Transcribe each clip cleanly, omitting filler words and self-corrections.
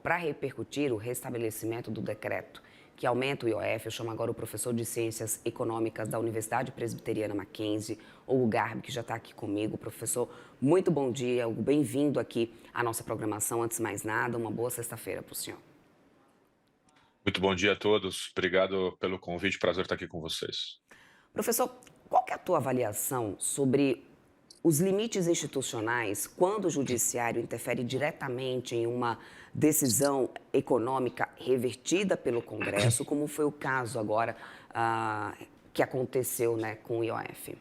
Para repercutir o restabelecimento do decreto que aumenta o IOF, eu chamo agora o professor de Ciências Econômicas da Universidade Presbiteriana Mackenzie, Hugo Garbi, que já está aqui comigo. Professor, muito bom dia, Hugo, bem-vindo aqui à nossa programação. Antes de mais nada, uma boa sexta-feira para o senhor. Muito bom dia a todos. Obrigado pelo convite. Prazer estar aqui com vocês. Professor, qual que é a tua avaliação sobre os limites institucionais quando o judiciário interfere diretamente em uma decisão econômica revertida pelo Congresso, como foi o caso agora que aconteceu, né, com o IOF?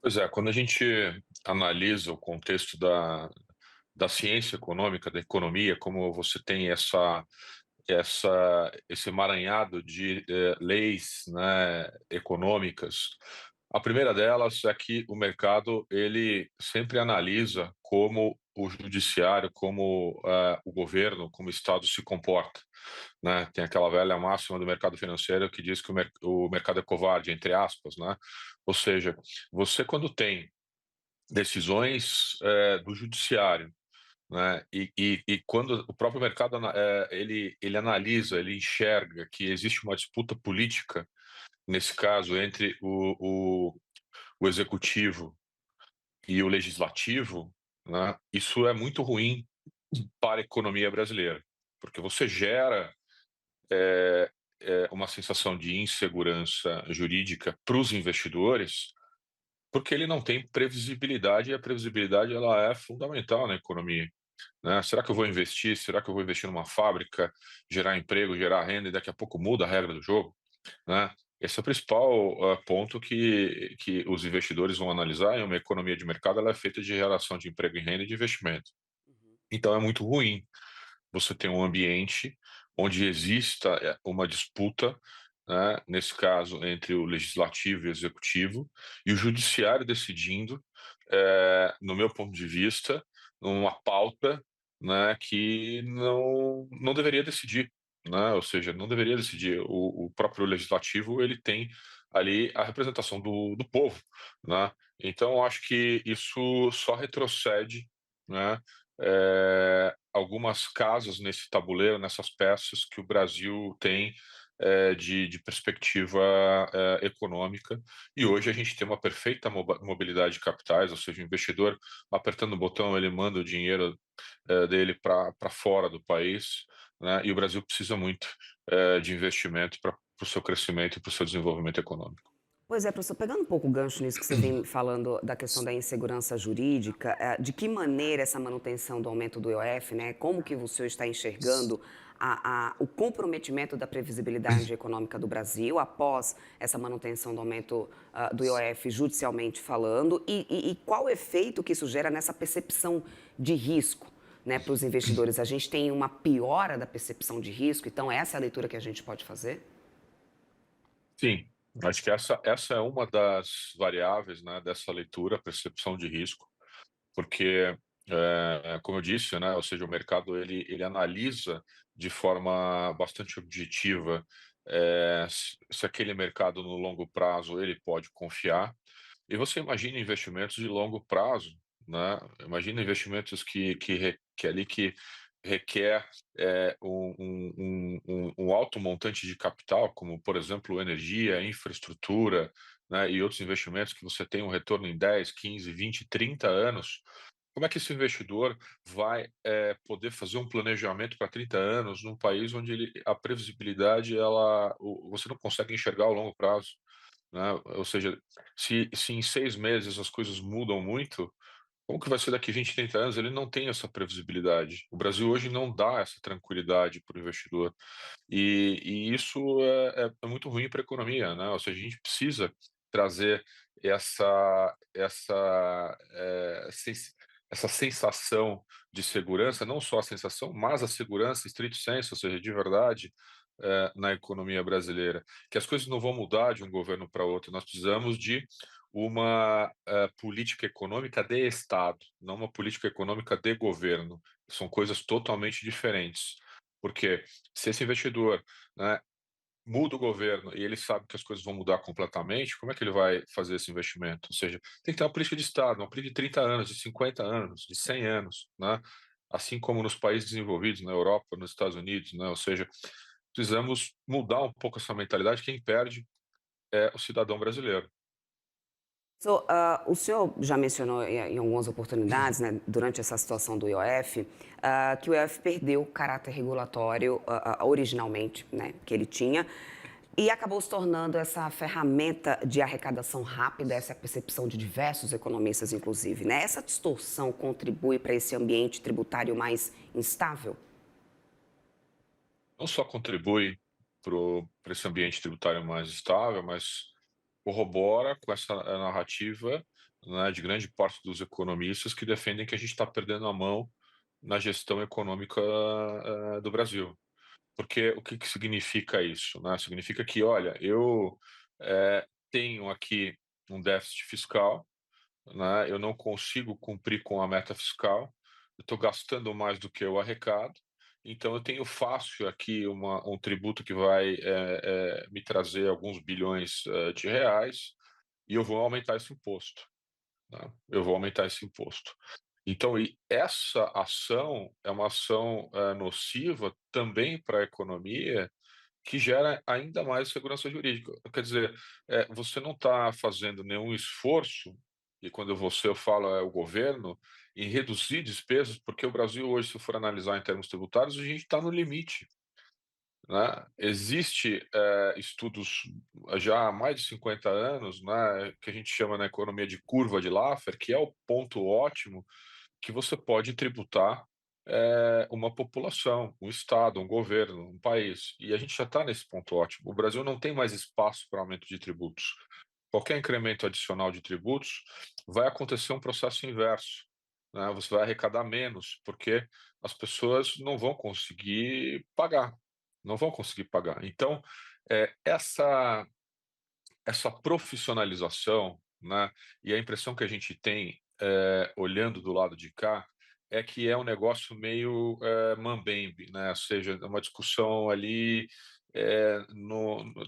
Pois é, quando a gente analisa o contexto da ciência econômica, da economia, como você tem esse emaranhado de leis, né, econômicas. A primeira delas é que o mercado ele sempre analisa como o judiciário, como o governo, como o Estado se comporta, né? Tem aquela velha máxima do mercado financeiro que diz que o mercado é covarde, entre aspas, né? Ou seja, você quando tem decisões do judiciário, né? E quando o próprio mercado ele analisa, ele enxerga que existe uma disputa política, nesse caso, entre o executivo e o legislativo, né? Isso é muito ruim para a economia brasileira, porque você gera uma sensação de insegurança jurídica para os investidores, porque ele não tem previsibilidade, e a previsibilidade ela é fundamental na economia. Né? Será que eu vou investir? Será que eu vou investir numa fábrica, gerar emprego, gerar renda e daqui a pouco muda a regra do jogo? Né? Esse é o principal ponto que os investidores vão analisar em uma economia de mercado, ela é feita de geração de emprego e renda e de investimento. Então é muito ruim você ter um ambiente onde exista uma disputa, né, nesse caso entre o legislativo e o executivo, e o judiciário decidindo, no meu ponto de vista, uma pauta, né, que não deveria decidir, né, ou seja, não deveria decidir. O próprio legislativo ele tem ali a representação do povo, né? Então, eu acho que isso só retrocede, né, algumas casas nesse tabuleiro, nessas peças que o Brasil tem de perspectiva econômica. E hoje a gente tem uma perfeita mobilidade de capitais, ou seja, o investidor apertando o botão, ele manda o dinheiro dele para fora do país, né? E o Brasil precisa muito de investimento para o seu crescimento e para o seu desenvolvimento econômico. Pois é, professor, pegando um pouco o gancho nisso que você vem falando da questão da insegurança jurídica, de que maneira essa manutenção do aumento do IOF, né, como que o senhor está enxergando o comprometimento da previsibilidade econômica do Brasil após essa manutenção do aumento do IOF judicialmente falando e qual o efeito que isso gera nessa percepção de risco, né, para os investidores? A gente tem uma piora da percepção de risco, então essa é a leitura que a gente pode fazer? Sim, acho que essa é uma das variáveis, né, dessa leitura, percepção de risco, porque, como eu disse, né, ou seja, o mercado ele analisa de forma bastante objetiva se aquele mercado no longo prazo ele pode confiar. E você imagina investimentos de longo prazo, né? Imagina investimentos que ali que requer um alto montante de capital, como por exemplo energia, infraestrutura, né, e outros investimentos que você tem um retorno em 10, 15, 20, 30 anos. Como é que esse investidor vai poder fazer um planejamento para 30 anos num país onde a previsibilidade você não consegue enxergar ao longo prazo? Né? Ou seja, se em 6 meses as coisas mudam muito, como que vai ser daqui 20, 30 anos? Ele não tem essa previsibilidade. O Brasil hoje não dá essa tranquilidade para o investidor. E isso é muito ruim para a economia, né? Ou seja, a gente precisa trazer essa sensação de segurança, não só a sensação, mas a segurança estrito sensu, ou seja, de verdade, na economia brasileira, que as coisas não vão mudar de um governo para outro. Nós precisamos de uma política econômica de Estado, não uma política econômica de governo. São coisas totalmente diferentes. Porque se esse investidor, né, muda o governo e ele sabe que as coisas vão mudar completamente, como é que ele vai fazer esse investimento? Ou seja, tem que ter uma política de Estado, uma política de 30 anos, de 50 anos, de 100 anos, né? assim como nos países desenvolvidos, na Europa, nos Estados Unidos, né? Ou seja, precisamos mudar um pouco essa mentalidade. Quem perde é o cidadão brasileiro. O senhor já mencionou em algumas oportunidades, né, durante essa situação do IOF, que o IOF perdeu o caráter regulatório originalmente, né, que ele tinha, e acabou se tornando essa ferramenta de arrecadação rápida, essa é a percepção de diversos economistas, inclusive, né? Essa distorção contribui para esse ambiente tributário mais instável? Não só contribui para esse ambiente tributário mais estável, mas corrobora com essa narrativa, né, de grande parte dos economistas que defendem que a gente está perdendo a mão na gestão econômica do Brasil. Porque o que significa isso, né? Significa que, olha, eu tenho aqui um déficit fiscal, né? Eu não consigo cumprir com a meta fiscal, eu estou gastando mais do que eu arrecado, então eu tenho fácil aqui um tributo que vai me trazer alguns bilhões de reais e eu vou aumentar esse imposto, né? Eu vou aumentar esse imposto. Então, e essa ação é uma ação nociva também para a economia, que gera ainda mais segurança jurídica. Quer dizer, você não está fazendo nenhum esforço, e quando você eu falo é o governo, em reduzir despesas, porque o Brasil hoje, se for analisar em termos tributários, a gente está no limite, né? Existe estudos já há mais de 50 anos, né, que a gente chama na economia de curva de Laffer, que é o ponto ótimo que você pode tributar uma população, um estado, um governo, um país. E a gente já está nesse ponto ótimo. O Brasil não tem mais espaço para aumento de tributos. Qualquer incremento adicional de tributos vai acontecer um processo inverso, né? Você vai arrecadar menos, porque as pessoas não vão conseguir pagar, não vão conseguir pagar. Então, essa profissionalização, né, e a impressão que a gente tem, olhando do lado de cá, é que é um negócio meio, mambembe, né, ou seja, é uma discussão ali,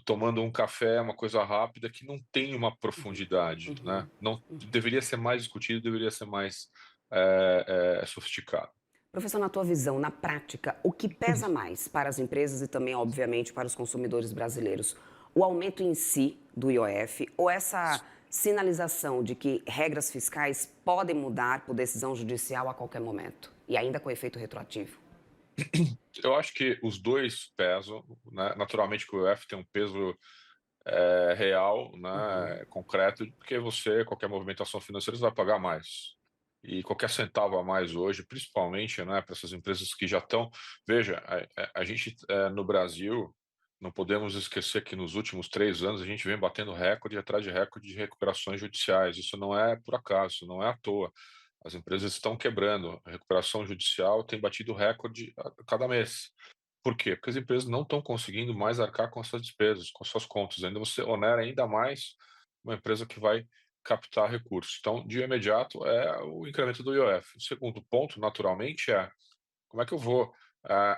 tomando um café, uma coisa rápida que não tem uma profundidade, né, não deveria ser mais discutido, deveria ser mais, sofisticado. Professor, na tua visão, na prática, o que pesa mais para as empresas e também, obviamente, para os consumidores brasileiros? O aumento em si do IOF ou essa sinalização de que regras fiscais podem mudar por decisão judicial a qualquer momento e ainda com efeito retroativo? Eu acho que os 2 pesam, né, naturalmente que o IOF tem um peso real, né, concreto, porque você, qualquer movimentação financeira, você vai pagar mais. E qualquer centavo a mais hoje, principalmente, né, para essas empresas que já estão. Veja, a gente no Brasil, não podemos esquecer que nos últimos 3 anos a gente vem batendo recorde atrás de recorde de recuperações judiciais. Isso não é por acaso, isso não é à toa. As empresas estão quebrando. A recuperação judicial tem batido recorde a cada mês. Por quê? Porque as empresas não estão conseguindo mais arcar com essas despesas, com suas contas. Ainda você onera ainda mais uma empresa que vai captar recursos. Então, de imediato, é o incremento do IOF. O segundo ponto, naturalmente, é como é que eu vou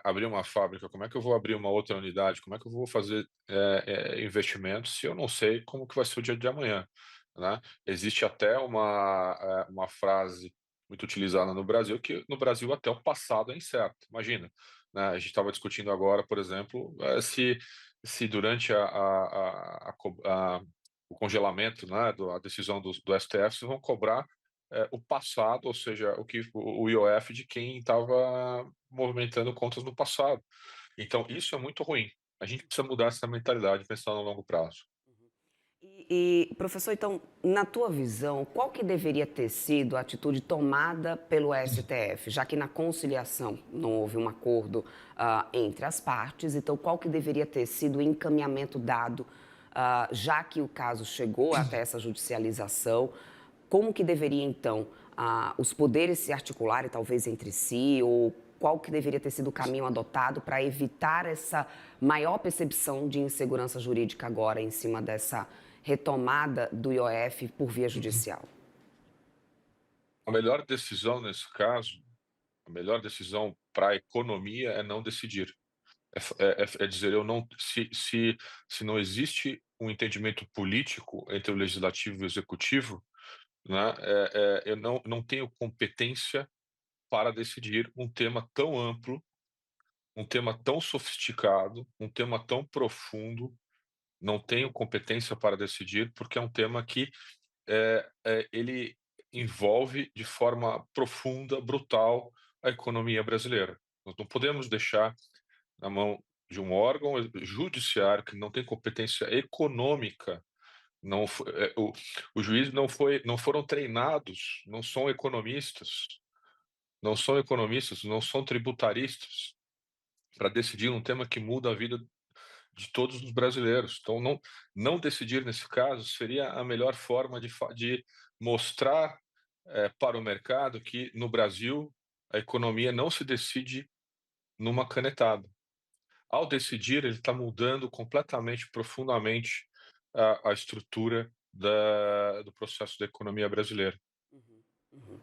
abrir uma fábrica, como é que eu vou abrir uma outra unidade, como é que eu vou fazer investimentos se eu não sei como que vai ser o dia de amanhã, né? Existe até uma frase muito utilizada no Brasil, que no Brasil até o passado é incerto. Imagina, né? A gente estava discutindo agora, por exemplo, se durante o congelamento, né, a decisão do STF, se vão cobrar o passado, ou seja, o IOF de quem estava movimentando contas no passado. Então, isso é muito ruim. A gente precisa mudar essa mentalidade, pensar no longo prazo. Professor, então, na tua visão, qual que deveria ter sido a atitude tomada pelo STF, já que na conciliação não houve um acordo entre as partes, então qual que deveria ter sido o encaminhamento dado, já que o caso chegou até essa judicialização, como que deveria então os poderes se articularem talvez entre si, ou qual que deveria ter sido o caminho adotado para evitar essa maior percepção de insegurança jurídica agora em cima dessa retomada do IOF por via judicial? A melhor decisão nesse caso, a melhor decisão para a economia é não decidir. É dizer, eu não, se não existe um entendimento político entre o legislativo e o executivo, né, eu não tenho competência para decidir um tema tão amplo, um tema tão sofisticado, um tema tão profundo. Não tenho competência para decidir, porque é um tema que ele envolve de forma profunda, brutal, a economia brasileira. Nós não podemos deixar na mão de um órgão judiciário que não tem competência econômica. Não fo o juiz não foram treinados, não são economistas, não são tributaristas para decidir um tema que muda a vida de todos os brasileiros. Então não decidir nesse caso seria a melhor forma de mostrar, para o mercado que no Brasil a economia não se decide numa canetada. Ao decidir, ele está mudando completamente, profundamente a estrutura do processo da economia brasileira. Uhum, uhum.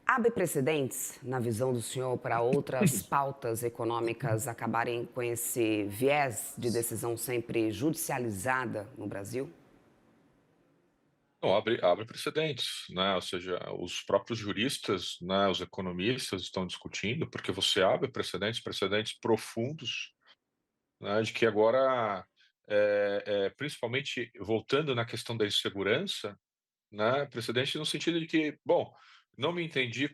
Abre precedentes, na visão do senhor, para outras pautas econômicas acabarem com esse viés de decisão sempre judicializada no Brasil? Não, abre precedentes, né, ou seja, os próprios juristas, né, os economistas estão discutindo, porque você abre precedentes profundos, né, de que agora, principalmente voltando na questão da insegurança, né, precedente no sentido de que, bom, não me entendi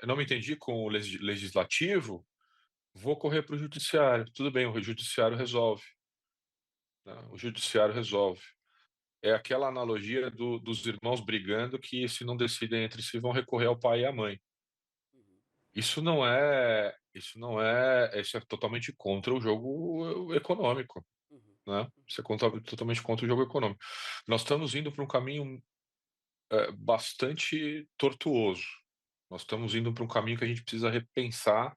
não me entendi com o legislativo, vou correr para o judiciário. Tudo bem, o judiciário resolve, né, o judiciário resolve. É aquela analogia dos irmãos brigando que, se não decidem entre si, vão recorrer ao pai e à mãe. Isso é totalmente contra o jogo econômico, Uhum, né, isso é totalmente contra o jogo econômico. Nós estamos indo para um caminho, bastante tortuoso. Nós estamos indo para um caminho que a gente precisa repensar,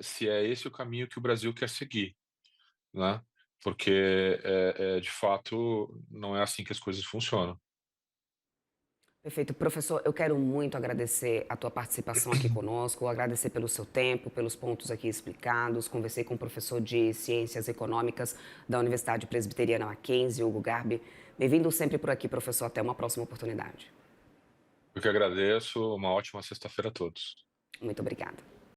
se é esse o caminho que o Brasil quer seguir, né, porque, de fato, não é assim que as coisas funcionam. perfeito. Professor, eu quero muito agradecer a tua participação aqui conosco, agradecer pelo seu tempo, pelos pontos aqui explicados. Conversei com o professor de Ciências Econômicas da Universidade Presbiteriana Mackenzie, Hugo Garbi. Bem-vindo sempre por aqui, professor. Até uma próxima oportunidade. Eu que agradeço, uma ótima sexta-feira a todos. Muito obrigada.